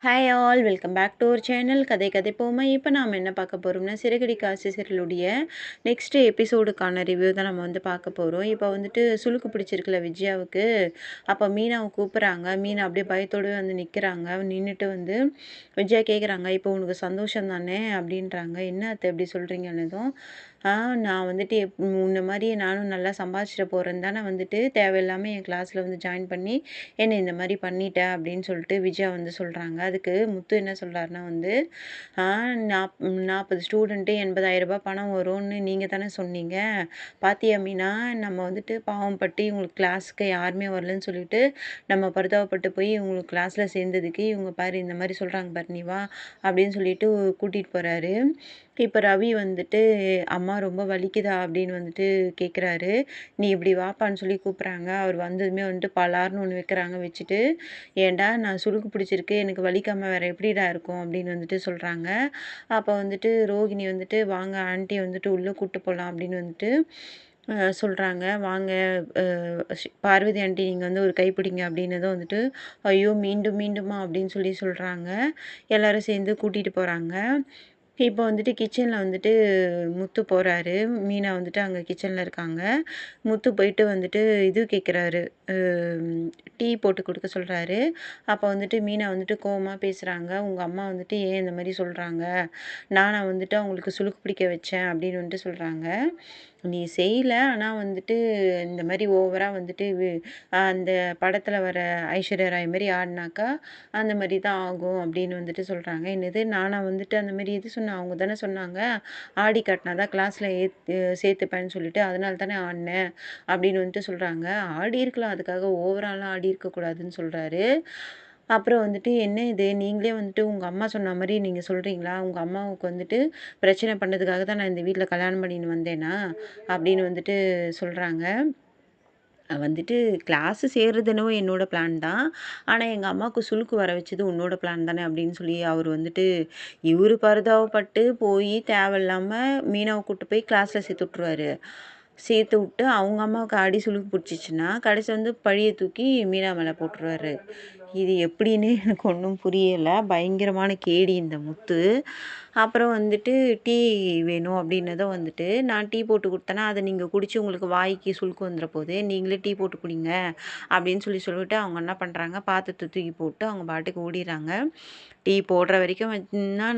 Hi all welcome back to our channel கதை கதை போமா. இப்போ நாம் என்ன பார்க்க போகிறோம்னா, சிறகடிக்க ஆசை சீரியலுடைய நெக்ஸ்ட் எபிசோடுக்கான ரிவ்யூ தான் நம்ம பார்க்க போகிறோம். இப்போ சுளுக்கு பிடிச்சிருக்குல்ல விஜயாவுக்கு. அப்போ மீனாவை கூப்பிட்றாங்க. மீனா அப்படியே பயத்தோடு நிற்கிறாங்க. நின்றுட்டு விஜயா கேட்குறாங்க, இப்போ உனக்கு சந்தோஷம் தானே அப்படின்றாங்க. என்ன அத்தை எப்படி சொல்கிறீங்கன்னதும், நான் முன்ன மாதிரி நானும் நல்லா சம்பாதிச்சிட போகிறேன்னு தானே தேவையில்லாமல் என் கிளாஸில் ஜாயின் பண்ணி என்ன இந்த மாதிரி பண்ணிட்டேன் அப்படின்னு சொல்லிட்டு விஜயா சொல்கிறாங்க. அதுக்கு முத்து என்ன சொல்கிறாருன்னா ஆ 40 ஸ்டூடெண்ட்டு ரூ. 80,000 பணம் வரும்னு நீங்கள் தானே சொன்னீங்க. பாத்தியா மீனா, நம்ம பாவம் பட்டு இவங்களுக்கு கிளாஸுக்கு யாருமே வரலன்னு சொல்லிட்டு நம்ம பரிதாபப்பட்டு போய் இவங்களுக்கு கிளாஸில் சேர்ந்ததுக்கு இவங்க பாரு இந்த மாதிரி சொல்கிறாங்க பாரு, நீ வா அப்படின்னு சொல்லிட்டு கூட்டிகிட்டு போகிறாரு. இப்போ ரவி அம்மா ரொம்ப வலிக்குதா அப்படின்னு கேட்குறாரு. நீ இப்படி வாப்பான்னு சொல்லி கூப்பிட்றாங்க. அவர் வந்ததுமே பலார்னு ஒன்று வைக்கிறாங்க. வச்சுட்டு, ஏன்டா நான் சுளுக்கு பிடிச்சிருக்கு, எனக்கு வலிக்காமல் வேறு எப்படிடா இருக்கும் அப்படின்னு சொல்கிறாங்க. அப்போ ரோகிணி வாங்க ஆண்டி உள்ளே கூப்பிட்டு போகலாம் அப்படின்னு சொல்கிறாங்க. வாங்க பார்வதி ஆண்டி நீங்கள் ஒரு கைப்பிடிங்க அப்படின்னதும் ஐயோ மீண்டும் மீண்டுமா அப்படின்னு சொல்கிறாங்க. எல்லாரும் சேர்ந்து கூட்டிகிட்டு போகிறாங்க. இப்போ கிச்சனில் முத்து போகிறாரு. மீனா அங்கே கிச்சனில் இருக்காங்க. முத்து போயிட்டு இது கேட்குறாரு, டீ போட்டு கொடுக்க சொல்கிறாரு. அப்போ மீனா கோவமாக பேசுகிறாங்க. உங்கள் அம்மா ஏன் இந்த மாதிரி சொல்கிறாங்க, நானா அவங்களுக்கு சுளுக்கு பிடிக்க வச்சேன் அப்படின்னு சொல்கிறாங்க. நீ செய்யல, ஆனால் இந்த மாதிரி ஓவராக அந்த படத்தில் வர ஐஸ்வர்யா ராய் மாதிரி ஆடினாக்கா அந்த மாதிரி தான் ஆகும் அப்படின்னு சொல்கிறாங்க. என்னது நானா அந்த மாதிரி எது சொன்னேன், அவங்க தானே சொன்னாங்க ஆடி காட்டினா தான் கிளாஸில் சேர்த்துப்பேன்னு சொல்லிட்டு, அதனால தானே ஆடினேன் அப்படின்னு சொல்கிறாங்க. ஆடி இருக்கலாம், அதுக்காக ஓவராலாக ஆடி இருக்கக்கூடாதுன்னு சொல்கிறாரு. அப்புறம் என்ன இது நீங்களே உங்கள் அம்மா சொன்ன மாதிரி நீங்கள் சொல்கிறீங்களா, உங்கள் அம்மாவுக்கு பிரச்சனை பண்ணதுக்காக தான் நான் இந்த வீட்டில் கல்யாணம் பண்ணின்னு வந்தேனா அப்படின்னு சொல்கிறாங்க. கிளாஸு சேர்றது என்னவோ என்னோட பிளான் தான். ஆனால் எங்கள் அம்மாவுக்கு சுளுக்கு வர வச்சது உன்னோட பிளான் தானே அப்படின்னு சொல்லி அவர் இவர் பரிதாபப்பட்டு போய் தேவையில்லாமல் மீனாவை கூப்பிட்டு போய் கிளாஸில் சேர்த்து விட்ருவாரு. சேர்த்து விட்டு அவங்க அம்மாவுக்கு அடி சுளுக்கு பிடிச்சிச்சின்னா கடைசி பழியை தூக்கி மீனா மேலே போட்டுருவாரு. இது எப்படின்னு எனக்கு ஒன்றும் புரியலை. பயங்கரமான கேடி இந்த முத்து. அப்புறம் டீ வேணும் அப்படின்னதும் நான் டீ போட்டு கொடுத்தேன்னா அதை நீங்கள் குடித்து உங்களுக்கு வாய்க்கு சுளுக்கு வந்துட போகுது, நீங்களே டீ போட்டு குடிங்க அப்படின்னு சொல்லிவிட்டு அவங்க என்ன பண்ணுறாங்க, பாத்திரத்தை தூக்கி போட்டு அவங்க பாட்டுக்கு ஓடிடுறாங்க. டீ போடுற வரைக்கும்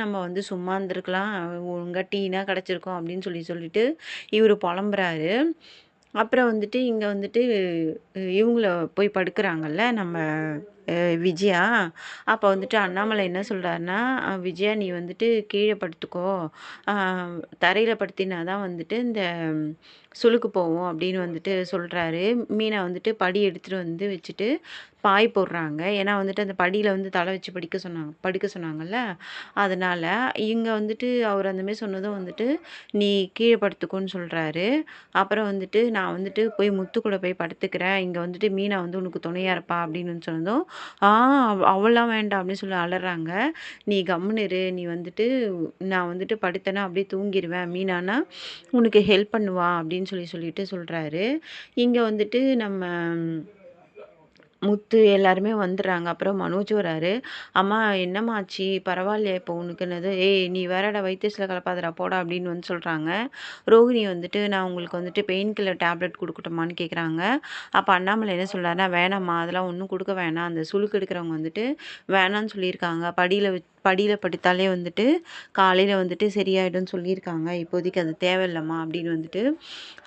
நம்ம சும்மா இருந்திருக்கலாம், ஒழுங்காக டீனா கிடச்சிருக்கோம் அப்படின்னு சொல்லிட்டு இவர் புலம்புறாரு. அப்புறம் இங்கே இவங்கள போய் படுக்கிறாங்கல்ல நம்ம விஜயா. அப்போ அண்ணாமலை என்ன சொல்கிறாருன்னா, விஜயா நீ கீழே படுத்துக்கோ, தரையில் படுத்தினா தான் இந்த சுளுக்கு போகும் அப்படின்னு சொல்கிறாரு. மீனா படி எடுத்துகிட்டு வச்சுட்டு பாய் போடுறாங்க. ஏன்னா அந்த படியில் தலை வச்சு படுக்க சொன்னாங்கல்ல, அதனால் இங்கே அவர் அந்தமாரி சொன்னதும் நீ கீழே படுத்துக்கோன்னு சொல்கிறாரு. அப்புறம் நான் போய் முத்து கூட போய் படுத்துக்கிறேன், இங்கே மீனா உனக்கு துணையாக இருப்பா அப்படின்னு சொன்னதும், அவளாம் வேண்டாம் அப்படின்னு சொல்லி அலறாங்க. நீ கம்முன்னு இரு, நீ நான் படுத்தேன்னா அப்படியே தூங்கிடுவேன், மீனானா உனக்கு ஹெல்ப் பண்ணுவா அப்படின்னு சொல்லிட்டு சொல்கிறாரு. இங்கே நம்ம முத்து எல்லாருமே வந்துடுறாங்க. அப்புறம் மனோஜ் வராரு. அம்மா என்னம்மா ஆச்சு, பரவாயில்லையா இப்போ உனக்குன்னது, ஏய் நீ வேறடா வைத்தியத்தில் கலப்பாதடா போடா அப்படின்னு சொல்கிறாங்க. ரோகிணி நான் உங்களுக்கு பெயின் கில்லர் டேப்லெட் கொடுக்கட்டுமான்னு கேட்குறாங்க. அப்போ அண்ணாமலை என்ன சொல்கிறாருன்னா, வேணாம்மா அதெல்லாம் ஒன்றும் கொடுக்க வேணாம், அந்த சுளுக்கு எடுக்கிறவங்க வேணான்னு சொல்லியிருக்காங்க, படியில் படுத்தாலே காலையில் சரியாயிடும்னு சொல்லியிருக்காங்க, இப்போதைக்கு அது தேவையில்லைம்மா அப்படின்னு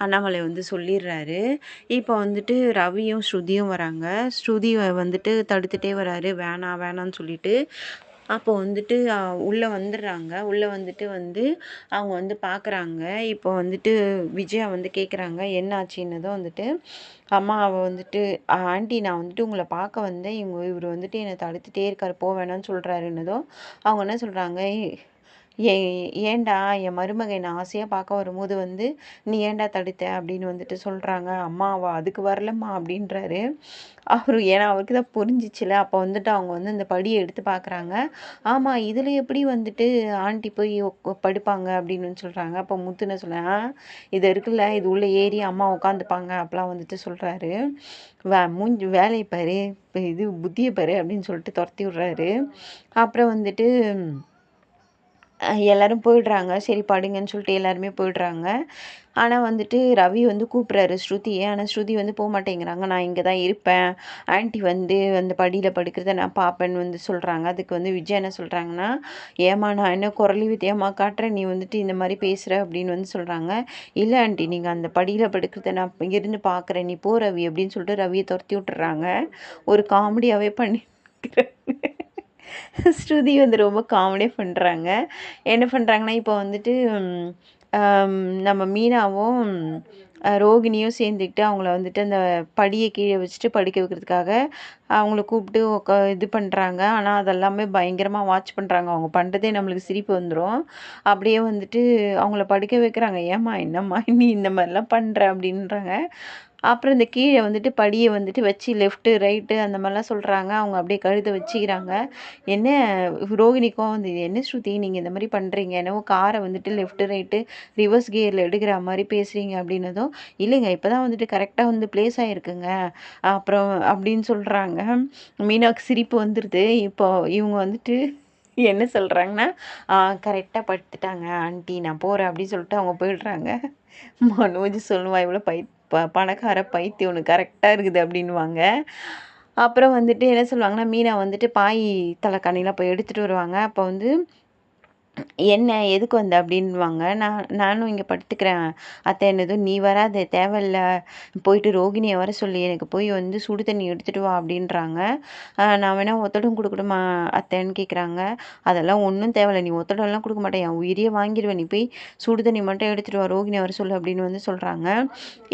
அண்ணாமலை சொல்லிடுறாரு. இப்போ ரவியும் ஸ்ருதியும் வராங்க. ஸ்ருதி தடுத்துட்டே வராரு, வேணாம் வேணான்னு சொல்லிட்டு. அப்போ உள்ளே வந்துடுறாங்க. உள்ளே அவங்க பார்க்குறாங்க. இப்போ விஜயா கேட்குறாங்க என்ன ஆச்சுன்னதும் அம்மா அவள் ஆண்டி நான் உங்களை பார்க்க வந்தேன், இவர் என்னை தடுத்துட்டே இருக்கார், போக வேணாம்னு சொல்கிறாருன்னதும் அவங்க என்ன சொல்கிறாங்க, ஏ ஏன்டா என் மருமக என்னை ஆசையாக பார்க்க வரும்போது வந்து நீ ஏன்டா தடுத்த அப்படின்னு வந்துட்டு சொல்கிறாங்க. அம்மா அவ அதுக்கு வரலம்மா அப்படின்றாரு. ஏன்னா அவருக்கு தான் புரிஞ்சிச்சுல. அப்போ வந்துட்டு அவங்க வந்து அந்த படியை எடுத்து பார்க்குறாங்க. ஆமாம் இதில் எப்படி வந்துட்டு ஆண்டி போய் படுப்பாங்க அப்படின்னு சொல்கிறாங்க. அப்போ முத்து என்ன சொல்கிறேன், இது இருக்குல்ல இது உள்ள ஏறி அம்மா உட்காந்துப்பாங்க அப்பலாம் வந்துட்டு சொல்கிறாரு. மூஞ்சி வேலையை பாரு, இது புத்தியை பாரு அப்படின்னு சொல்லிட்டு துரத்தி விட்றாரு. அப்புறம் வந்துட்டு எல்லாரும் போயிடுறாங்க. சரி படுங்கன்னு சொல்லிட்டு எல்லாருமே போயிடுறாங்க. ஆனா வந்துட்டு ரவி வந்து கூப்பிட்றாரு ஸ்ருதிய. ஆனா ஸ்ருதி வந்து போமாட்டேங்கிறாங்க. நான் இங்க தான் இருப்பேன். ஆன்ட்டி வந்து அந்த படியில படுக்கிறத நான் பார்ப்பேன்னு வந்து சொல்றாங்க. அதுக்கு வந்து விஜயா என்ன சொல்றாங்கன்னா, "ஏம்மா நான் என்ன குரலி வித்தியாம்மா காட்டுறேன், நீ வந்துட்டு இந்த மாரி பேசுற" அப்படின்னு வந்து சொல்றாங்க. "இல்ல ஆன்ட்டி நீங்க அந்த படியில படுக்கிறத நான் இருந்து பார்க்குறேன். நீ போ ரவி" அப்படின்னு சொல்லிட்டு ரவிய தொரத்தி விட்டுர்றாங்க. ஒரு காமெடியாவே பண்ணி ஸ்ருதி வந்து ரொம்ப காமெடியா பண்றாங்க. என்ன பண்றாங்கன்னா, இப்போ வந்துட்டு நம்ம மீனாவும் ரோகிணியும் சேர்ந்துக்கிட்டு அவங்கள வந்துட்டு அந்த படிய கீழ வச்சுட்டு படுக்க வைக்கிறதுக்காக அவங்கள கூப்பிட்டு இது பண்றாங்க. ஆனா, அதெல்லாமே பயங்கரமா வாட்ச் பண்றாங்க. அவங்க பண்றதே நம்மளுக்கு சிரிப்பு வந்துரும். அப்படியே வந்துட்டு அவங்கள படுக்க வைக்கிறாங்க. "ஏம்மா என்னம்மா நீ இந்த மாரிலாம் பண்ற?" அப்படின்றாங்க. அப்புறம் இந்த கீழ வந்துட்டு படிய வந்துட்டு வச்சு லெஃப்ட்டு, ரைட்டு அந்த மாரிலாம் சொல்றாங்க. அவங்க அப்படியே கழுத்த வச்சுக்கிறாங்க. என்ன ரோகிணி கோவம் வந்தது. "என்ன ஸ்ருதி நீங்க இந்த மாரி பண்றீங்க? என்னவோ கார வந்துட்டு லெஃப்ட்டு, ரைட்டு ரிவர்ஸ் கியர்ல எடுக்கிற மாரி பேசுறீங்க" அப்படின்னதும், "இல்லைங்க இப்பதான் வந்துட்டு கரெக்ட்டா வந்து பிளேஸ் ஆயிருக்குங்க." அப்புறம் அப்படின்னு சொல்றாங்க. மீனாவுக்கு சிரிப்பு வந்துருது. இப்போ இவங்க வந்துட்டு என்ன சொல்றாங்கன்னா, கரெக்ட்டா படுத்துட்டாங்க ஆன்ட்டி நான் போறேன்" அப்படின்னு சொல்லிட்டு அவங்க போயிடுறாங்க. மனோஜ் சொல்லுவான், "இவ்வளோ பணக்கார பைத்தியம் ஒண்ணு கரெக்ட்டா இருக்குது" அப்படின்னுவாங்க. அப்புறம் வந்துட்டு என்ன சொல்லுவாங்கன்னா, மீனா வந்துட்டு பாய் தலகாணிலாம் போய் எடுத்துட்டு வருவாங்க. அப்போ வந்து "என்ன எதுக்கு வந்த?" அப்படின்னுவாங்க. நானும் இங்க படுத்துக்கிறேன் அத்தை" என்னதும் "நீ வராத தேவையில்ல. போயிட்டு ரோகிணிய வர சொல்லு. எனக்கு போய் வந்து சுடு தண்ணி எடுத்துட்டு வா" அப்படின்றாங்க. நான் வேணா ஒத்தடம் குடுக்கட்டுமா அத்தைன்னு கேட்குறாங்க. "அதெல்லாம் ஒண்ணும் தேவையில்ல. நீ ஒத்தடம்லாம் குடுக்க மாட்ட. என் உயிரையே வாங்கிருவ. நீ போய் சுடு தண்ணி மட்டும் எடுத்துட்டு வா. ரோகிணிய வர சொல்லு" அப்படின்னு வந்து சொல்றாங்க.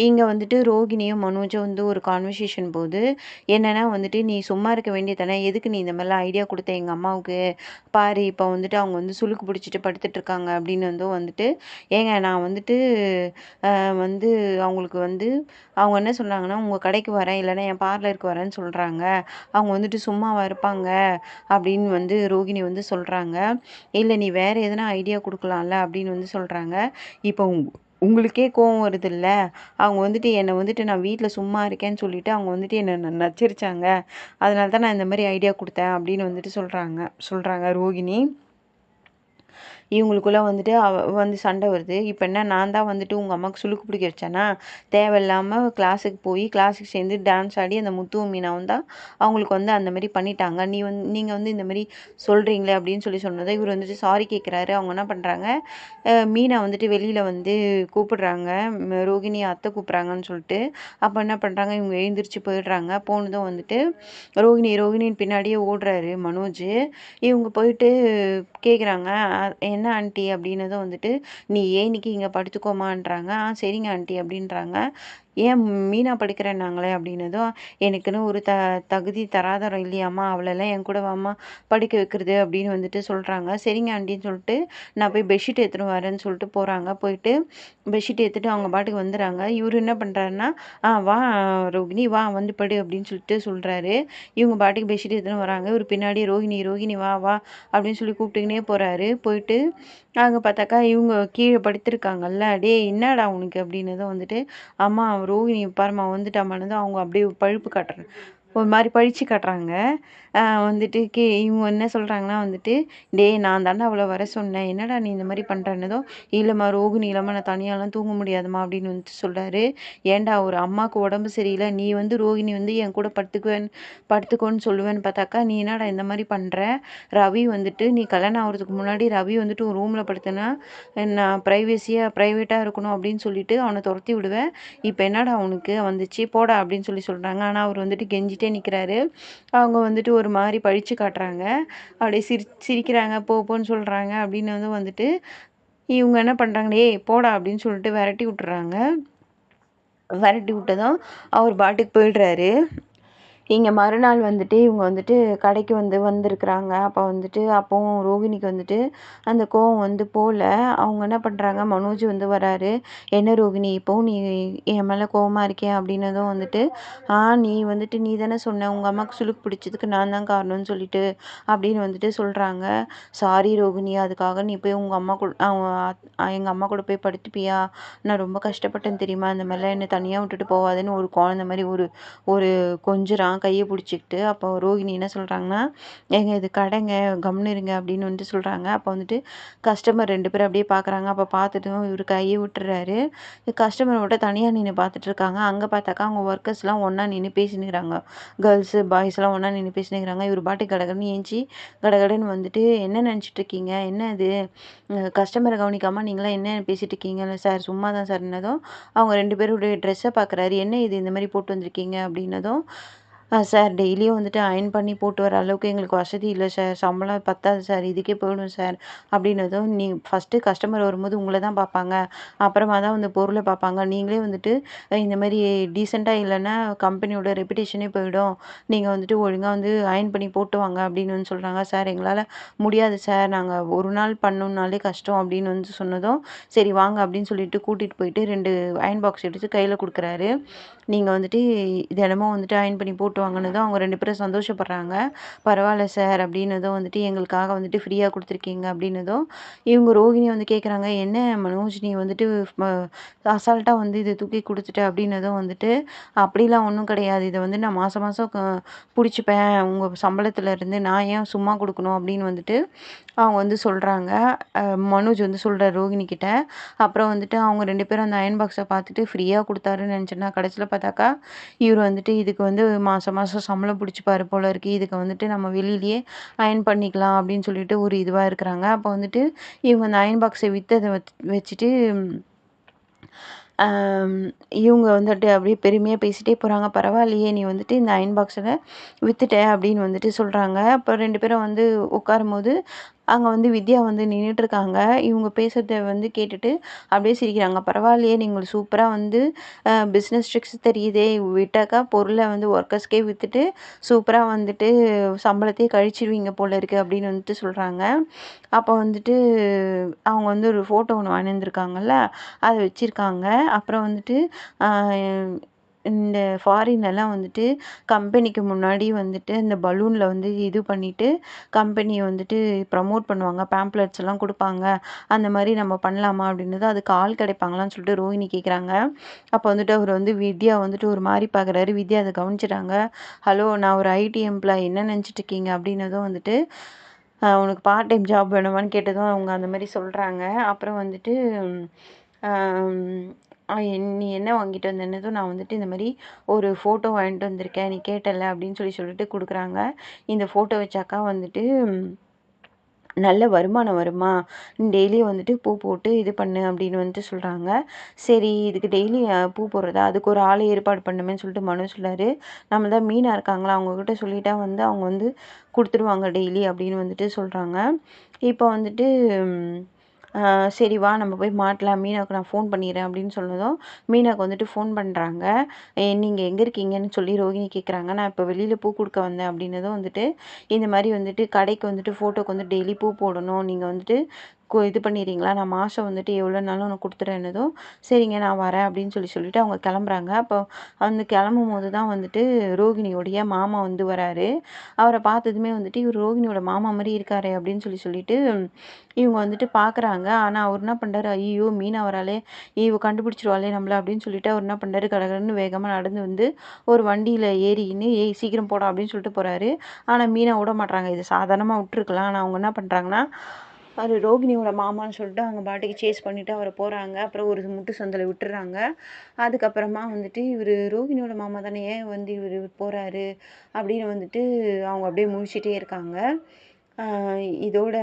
இங்க வந்துட்டு ரோகிணியும் மனோஜும் வந்து ஒரு கான்வர்சேஷன் போது, என்னன்னா வந்துட்டு, "நீ சும்மா இருக்க வேண்டியது தானே. எதுக்கு நீ இந்த மாரிலாம் ஐடியா குடுத்த எங்க அம்மாவுக்கு? பாரு இப்போ வந்துட்டு அவங்க வந்து சுளுக்கு பிடிச்சிட்டு படுத்துட்ருக்காங்க" அப்படின்னு வந்துட்டு, "ஏங்க நான் வந்துட்டு வந்து அவங்களுக்கு வந்து அவங்க என்ன சொன்னாங்கன்னா, "உங்க கடைக்கு வரேன், இல்லைன்னா என் பார்லருக்கு வரேன்னு" சொல்றாங்க. அவங்க வந்துட்டு சும்மாவா இருப்பாங்க? அப்படின்னு வந்து ரோகிணி வந்து சொல்றாங்க. "இல்ல நீ வேற எதனா ஐடியா குடுக்கலாம்ல" அப்படின்னு வந்து சொல்றாங்க. இப்போ உங்களுக்கே கோவம் வருதுல்ல? அவங்க வந்துட்டு என்ன வந்துட்டு நான் வீட்ல சும்மா இருக்கேன்னு சொல்லிட்டு அவங்க வந்துட்டு என்ன நச்சரிச்சாங்க. அதனால தான் நான் இந்த மாரி ஐடியா குடுத்தேன் அப்படின்னு வந்துட்டு சொல்றாங்க ரோகிணி. இவங்களுக்குள்ள வந்துட்டு வந்து சண்டை வருது. இப்ப என்ன நான் தான் வந்துட்டு உங்க அம்மாவுக்கு சுளுக்கு பிடிக்க வச்சேனா? தேவையில்லாம கிளாஸுக்கு போய் கிளாஸுக்கு சேர்ந்து டான்ஸ் ஆடி அந்த முத்துவும் மீனாவும் தான் அவங்களுக்கு வந்து அந்த மாரி பண்ணிட்டாங்க. நீங்க வந்து இந்த மாரி சொல்றீங்களே அப்படின்னு சொன்னதும் இவர் வந்துட்டு சாரி கேட்குறாரு. அவங்க என்ன பண்றாங்க, மீனா வந்துட்டு வெளியில வந்து கூப்பிடுறாங்க. ரோகிணி அத்தை கூப்பிடுறாங்கன்னு சொல்லிட்டு. அப்ப என்ன பண்றாங்க, இவங்க எழுந்திரிச்சு போயிடுறாங்க. போனதும் வந்துட்டு ரோகிணியின் பின்னாடியே ஓடுறாரு மனோஜ். இவங்க போயிட்டு கேட்குறாங்க, "என்ன ஆன்ட்டி?" அப்படின்னதும் வந்துட்டு, "நீ ஏன்னிக்கு இங்க படுத்துக்கோமான்றாங்க." சரிங்க ஆன்ட்டி" அப்படின்றாங்க. "ஏன் மீனா படுக்கிறேன்னாங்களே" அப்படின்னதும், "எனக்குன்னு ஒரு தகுதி தராதரம் இல்லையாம்மா, அவளெல்லாம் என் கூட வாம்மா படுக்க வைக்கிறது" அப்படின்னு வந்துட்டு சொல்றாங்க. சரிங்க ஆன்ட்டின்னு சொல்லிட்டு, நான் போய் பெட்ஷீட் எடுத்துட்டு வரேன்னு சொல்லிட்டு போறாங்க. போயிட்டு பெட்ஷீட் எடுத்துட்டு அவங்க பாட்டுக்கு வந்துடுறாங்க. இவரு என்ன பண்றாருன்னா, வா ரோகிணி வா வந்து படு" அப்படின்னு சொல்லிட்டு சொல்றாரு. இவங்க பாட்டுக்கு பெட்ஷீட் எடுத்துன்னு வராங்க. இவரு பின்னாடி ரோகிணி ரோகிணி வா வா அப்படின்னு சொல்லி கூப்பிட்டுக்கினே போறாரு. போயிட்டு அங்க பார்த்தாக்கா இவங்க கீழ படுத்துருக்காங்கல்ல, "டேய் என்னடா உனக்கு?" அப்படின்னதும் வந்துட்டு, "அம்மா ரோகிணி பாரும்மா வந்துட்டாம்மான்னதும்" அவங்க அப்படியே பழுப்பு காட்டுறாங்க. ஒரு மாரி பழிச்சு காட்டுறாங்க. வந்துட்டு இவங்க என்ன சொல்றாங்கன்னா வந்துட்டு, "டேய் நான் தான்டா அவள வர சொன்னேன். என்னடா நீ இந்த மாரி பண்றன்னதும்" "இல்லம்மா ரோகிணி இல்லாம நான் தனியாலாம் தூங்க முடியாதும்மா" அப்படின்னு வந்துட்டு சொல்றாரு. "ஏன்டா ஒரு அம்மாக்கு உடம்பு சரியில்ல, நீ வந்து ரோகிணி வந்து என் கூட படுத்துக்கோன்னு சொல்லுவேன்னு பார்த்தாக்கா, நீ என்னடா இந்த மாரி பண்ற? ரவி வந்துட்டு நீ கல்யாணம் ஆகுறதுக்கு முன்னாடி ரவி வந்துட்டு உன் ரூம்ல படுத்தேன்னா, நான் பிரைவேட்டா இருக்கணும் அப்படின்னு சொல்லிட்டு அவன தொரத்தி விடுவேன். இப்ப என்னடா உனக்கு வந்துச்சு? போடா" அப்படின்னு சொல்றாங்க. ஆனா அவர் வந்துட்டு கெஞ்சிட்டே நிக்கிறாரு. அவங்க வந்துட்டு ஒரு மாரி பழிச்சு காட்டுறாங்க. அப்படியே சிரிக்கிறாங்க. போன்னு சொல்றாங்க. அப்படின்னு வந்துட்டு இவங்க என்ன பண்றாங்க, "ஏய் போடா" அப்படின்னு சொல்லிட்டு விரட்டி விட்டுறாங்க. விரட்டி விட்டதும் அவர் பாட்டுக்கு போயிடுறாரு. இங்கே மறுநாள் வந்துட்டு இவங்க வந்துட்டு கடைக்கு வந்திருக்கிறாங்க. அப்போ வந்துட்டு அப்போவும் ரோகிணிக்கு வந்துட்டு அந்த கோவம் போகல. அவங்க என்ன பண்ணுறாங்க, மனோஜ் வராரு. என்ன ரோகிணி இப்போவும் நீ என் மேலே கோவமாக இருக்கியா அப்படின்னதும் வந்துட்டு, நீ வந்துட்டு நீ தானே சொன்ன உங்கள் அம்மாவுக்கு சுளுக்கு பிடிச்சதுக்கு நான் தான் காரணம்னு சொல்லிட்டு அப்படின்னு வந்துட்டு சொல்கிறாங்க. சாரி ரோகிணி, அதுக்காக நீ போய் உங்கள் அம்மா கூட எங்கள் அம்மா கூட போய் படுத்துப்பியா? நான் ரொம்ப கஷ்டப்பட்டேன் தெரியுமா? இந்த மாதிரிலாம் என்னை தனியாக விட்டுட்டு போவாதுன்னு ஒரு குழந்த மாதிரி ஒரு ஒரு கொஞ்சுறான் கையை பிடிச்சிக்கிட்டு. அப்போ ரோகிணி என்ன சொல்கிறாங்கன்னா, ஏங்க இது கடைங்க, கம்முன்னு இருங்க அப்படின்னு வந்துட்டு சொல்கிறாங்க. அப்போ வந்துட்டு கஸ்டமர் 2 பேரும் அப்படியே பார்க்குறாங்க. அப்போ பார்த்துட்டும் இவர் கையை விட்டுறாரு. கஸ்டமர் மட்டும் தனியாக நின்று பார்த்துட்ருக்காங்க. அங்கே பார்த்தாக்கா அவங்க ஒர்க்கர்ஸ்லாம் ஒன்றா நின்று பேசினுக்கிறாங்க. கேர்ள்ஸு பாய்ஸ்லாம் ஒன்றா நின்று பேசினுக்கிறாங்க. இவர் பாட்டுக்கு கடகடன்னு ஏஞ்சி கடகடன்னு வந்துட்டு, என்ன நினச்சிட்டு இருக்கீங்க? என்ன இது கஸ்டமரை கவனிக்காமல் நீங்களாம் என்ன பேசிகிட்டு இருக்கீங்க? இல்லை சார் சும்மா தான் சார்னதும் அவங்க 2 பேருடைய ட்ரெஸ்ஸை பார்க்குறாரு. என்ன இது இந்த மாதிரி போட்டு வந்திருக்கீங்க அப்படின்னதும், சார் டெய்லியும் வந்துட்டு அயர்ன் பண்ணி போட்டு வர அளவுக்கு எங்களுக்கு வசதி இல்லை சார். சம்பளம் பத்தாது சார். இதுக்கே போயிடும் சார் அப்படின்னதும், நீ ஃபஸ்ட்டு கஸ்டமர் வரும்போது உங்களை தான் பார்ப்பாங்க. அப்புறமா தான் பொருளை பார்ப்பாங்க. நீங்களே வந்துட்டு இந்த மாதிரி டீசெண்டாக இல்லைன்னா கம்பெனியோட ரெப்புடேஷனே போயிடும். நீங்கள் வந்துட்டு ஒழுங்காக அயர்ன் பண்ணி போட்டு வாங்க அப்படின்னு சொல்கிறாங்க. சார் எங்களால் முடியாது சார். நாங்கள் ஒரு நாள் பண்ணணுன்னாலே கஷ்டம் அப்படின்னு சொன்னதும், சரி வாங்க அப்படின்னு சொல்லிட்டு கூட்டிகிட்டு போயிட்டு 2 அயர்ன் பாக்ஸ் எடுத்து கையில் கொடுக்குறாரு. நீங்கள் வந்துட்டு தினமும் அயர்ன் பண்ணி போட்டு வாங்கினதும் அவங்க 2 பேரும் சந்தோஷப்படுறாங்க. பரவாயில்ல சார் அப்படின்னதும் எங்களுக்காக ஃப்ரீயாக கொடுத்துருக்கீங்க அப்படின்னதும், இவங்க ரோகிணி கேட்குறாங்க, என்ன மனோஜ் நீ ம அசால்ட்டாக இதை தூக்கி கொடுத்துட்ட அப்படின்னதும் அப்படிலாம் ஒன்றும் கிடையாது. இதை நான் மாதம் மாதம் பிடிச்சிப்பேன் உங்கள் சம்பளத்துலேருந்து. நான் ஏன் சும்மா கொடுக்கணும் அப்படின்னு அவங்க சொல்கிறாங்க. மனோஜ் சொல்கிறார் ரோகிணி கிட்ட. அப்புறம் அவங்க 2 பேரும் அந்த அயர்ன் பாக்ஸை பார்த்துட்டு ஃப்ரீயாக கொடுத்தாருன்னு நினச்சேன்னா, கடைசியில் பார்த்தாக்கா இவர் இதுக்கு மாதம் மாதம் சம்பளம் பிடிச்சிப்பாரு போல இருக்குது. இதுக்கு நம்ம வெளியிலேயே அயர்ன் பண்ணிக்கலாம் அப்படின்னு சொல்லிட்டு ஒரு இதுவாக இருக்கிறாங்க. அப்போ இவங்க அந்த அயர்ன் பாக்ஸை விற்றதை வச்சுட்டு இவங்க அப்படியே பெருமையாக பேசிகிட்டே போகிறாங்க. பரவாயில்லையே நீ இந்த அயர்ன் பாக்ஸை விற்றுட்ட அப்படின்னு சொல்கிறாங்க. அப்போ 2 பேரும் உட்காரும்போது அங்கே வித்யா நின்றுட்டுருக்காங்க. இவங்க பேசுகிறத கேட்டுட்டு அப்படியே சிரிக்கிறாங்க. பரவாயில்லையே நீங்கள் சூப்பராக பிஸ்னஸ் ட்ரிக்ஸ் தெரியுதே, விட்டாக்கா பொருளை ஒர்க்கர்ஸ்க்கே விற்றுட்டு சூப்பராக சம்பளத்தையே கழிச்சிடுவீங்க போல இருக்குது அப்படின்னு சொல்கிறாங்க. அப்போ அவங்க ஒரு ஃபோட்டோ ஒன்று வாங்கிட்டு வந்திருக்காங்கல்ல, அதை வச்சுருக்காங்க. அப்புறம் இந்த ஃபாரின்லலாம் கம்பெனிக்கு முன்னாடி இந்த பலூனில் இது பண்ணிவிட்டு கம்பெனியை ப்ரமோட் பண்ணுவாங்க. பேம்ப்ளெட்ஸ் எல்லாம் கொடுப்பாங்க. அந்த மாதிரி நம்ம பண்ணலாமா அப்படின்னது, அதுக்கு ஆள் கிடைப்பாங்களான்னு சொல்லிட்டு ரோஹிணி கேட்குறாங்க. அப்போ அவர் வித்யா ஒரு மாதிரி பார்க்குறாரு. வித்யா அதை கவனிச்சிட்டாங்க. ஹலோ, நான் ஒரு ஐடி எம்ப்ளாயி, என்ன நினச்சிட்டு இருக்கீங்க அப்படின்னதும் உனக்கு பார்ட் டைம் ஜாப் வேணுமான்னு கேட்டதும் அவங்க அந்த மாதிரி சொல்கிறாங்க. அப்புறம் நீ என்ன வாங்கிட்டு வந்தேன்னதும் நான் இந்த மாதிரி ஒரு ஃபோட்டோ வாங்கிட்டு வந்திருக்கேன், நீ கேட்டல அப்படின்னு சொல்லிட்டு கொடுக்குறாங்க. இந்த ஃபோட்டோ வச்சாக்கா நல்ல வருமானம் வருமா, டெய்லியும் பூ போட்டு இது பண்ணு அப்படின்னு சொல்கிறாங்க. சரி இதுக்கு டெய்லி பூ போடுறதா, அதுக்கு ஒரு ஆளை ஏற்பாடு பண்ணுமேன்னு சொல்லிட்டு மனு சொல்லாரு. நம்ம தான் மீனா இருக்காங்களா, அவங்கக்கிட்ட சொல்லிட்டா அவங்க கொடுத்துருவாங்க டெய்லி அப்படின்னு சொல்கிறாங்க. இப்போ சரி வா நம்ம போய் மாட்டலாம், மீனாவுக்கு நான் ஃபோன் பண்ணிடுறேன் அப்படின்னு சொன்னதும் மீனாவுக்கு ஃபோன் பண்ணுறாங்க. நீங்கள் எங்கே இருக்கீங்கன்னு சொல்லி ரோகிணி கேட்குறாங்க. நான் இப்போ வெளியில் பூ கொடுக்க வந்தேன் அப்படின்னதும் இந்த மாதிரி கடைக்கு ஃபோட்டோக்கு டெய்லி பூ போடணும், நீங்கள் இது பண்ணிடுறீங்களா, நான் மாதம் எவ்வளோனாலும் உனக்கு கொடுத்துறேன்னதும் சரிங்க நான் வரேன் அப்படின்னு சொல்லிட்டு அவங்க கிளம்புறாங்க. அப்போ கிளம்பும் போது தான் ரோகிணியோடைய மாமா வராரு. அவரை பார்த்ததுமே இவர் ரோகிணியோட மாமா மாதிரி இருக்காரு அப்படின்னு சொல்லிட்டு இவங்க பார்க்குறாங்க. ஆனால் அவர் என்ன பண்ணுறாரு, ஐயோ மீனா வராளே, இவ கண்டுபிடிச்சிருவாளே நம்மள அப்படின்னு சொல்லிட்டு அவர் என்ன பண்ணுறாரு, கடகடன்னு வேகமாக நடந்து ஒரு வண்டியில் ஏறிக்கின்னு ஏய் சீக்கிரம் போடா அப்படின்னு சொல்லிட்டு போகிறாரு. ஆனால் மீனா விட மாட்றாங்க. இது சாதாரணமாக விட்டுருக்கலாம். ஆனால் அவங்க என்ன பண்ணுறாங்கன்னா, அது ரோகிணியோட மாமான்னு சொல்லிட்டு அவங்க பாட்டுக்கு சேஸ் பண்ணிவிட்டு அவரை போகிறாங்க. அப்புறம் ஒரு முட்டு சந்தில் விட்டுறாங்க. அதுக்கப்புறமா இவர் ரோகிணியோட மாமா தானே, ஏன் இவர் போகிறாரு அப்படின்னு அவங்க அப்படியே முழிச்சிட்டே இருக்காங்க. இதோட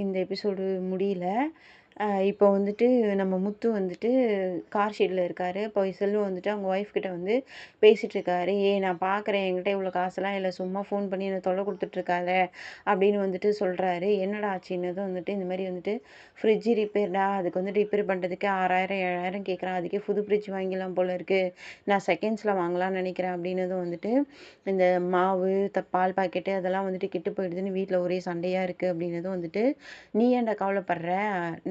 இந்த எபிசோடு முடியல. இப்போ வந்துட்டு நம்ம முத்து வந்துட்டு கார் ஷெட்ல இருக்காரு. இப்போ செல்வம் வந்துட்டு அவங்க ஒய்ஃப் கிட்ட வந்து பேசிட்டு இருக்காரு. "ஏய் நான் பார்க்குறேன் என்கிட்ட இவ்வளோ காசெல்லாம் இல்ல. சும்மா ஃபோன் பண்ணி என்ன தொல்ல குடுத்துட்டு இருக்காத" அப்படின்னு வந்துட்டு சொல்றாரு. என்னடா ஆச்சுன்னதும் வந்துட்டு இந்த மாரி வந்துட்டு ஃப்ரிட்ஜ் ரிப்பேர்டா. அதுக்கு வந்து ரிப்பேர் பண்ணுறதுக்கே 6000, 7000 கேட்குறான். அதுக்கே புது ஃப்ரிட்ஜ் வாங்கிடலாம் போல இருக்கு. நான் செகண்ட்ஸ்ல வாங்கலாம்னு நினைக்கிறேன் அப்படின்னதும் வந்துட்டு இந்த மாவு, பால் பாக்கெட்டு அதெல்லாம் வந்துட்டு கெட்டு போயிடுதுன்னு வீட்ல ஒரே சண்டையா இருக்கு அப்படின்னதும் வந்துட்டு, "நீ ஏன்டா கவலைப்படுற?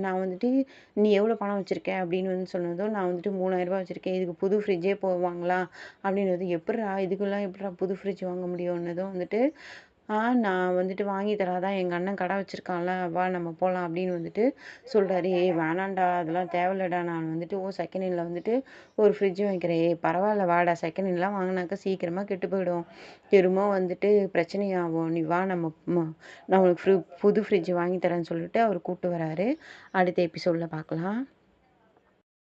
நான் வந்துட்டு நீ எவ்வளோ பணம் வச்சிருக்க?" அப்படின்னு வந்து சொன்னதும், நான் வந்துட்டு ரூ. 3000 வச்சிருக்கேன். இதுக்கு புது ஃப்ரிட்ஜே வாங்கலாம் அப்படின்னதும், "எப்புட்றா இதுக்கெல்லாம் எப்புட்றா புது ஃப்ரிட்ஜ் வாங்க முடியும்னதும்" வந்துட்டு, நான் வந்துட்டு வாங்கி தரேன். அதான் எங்க அண்ணன் கடை வச்சிருக்கான்ல, வா நம்ம போலாம் அப்படின்னு வந்துட்டு சொல்றாரு. "ஏய் வேணான்டா, அதெல்லாம் தேவையில்லடா. நான் வந்துட்டு செகண்ட் ஹேண்ட்ல வந்துட்டு ஒரு ஃப்ரிட்ஜ் வாங்கிக்கிறேன்." "ஏய் பரவால்ல வாடா, செகண்ட் ஹேண்ட்லாம் வாங்குனாக்கா சீக்கிரமா கெட்டு போயிடும். திரும்ப வந்துட்டு பிரச்சனையாகும். நீ வா நம்ம நான் உனக்கு புது ஃப்ரிட்ஜ் வாங்கி தரேன்னு சொல்லிட்டு அவரு கூட்டு வராரு. அடுத்த எபிசோட்ல பார்க்கலாம்.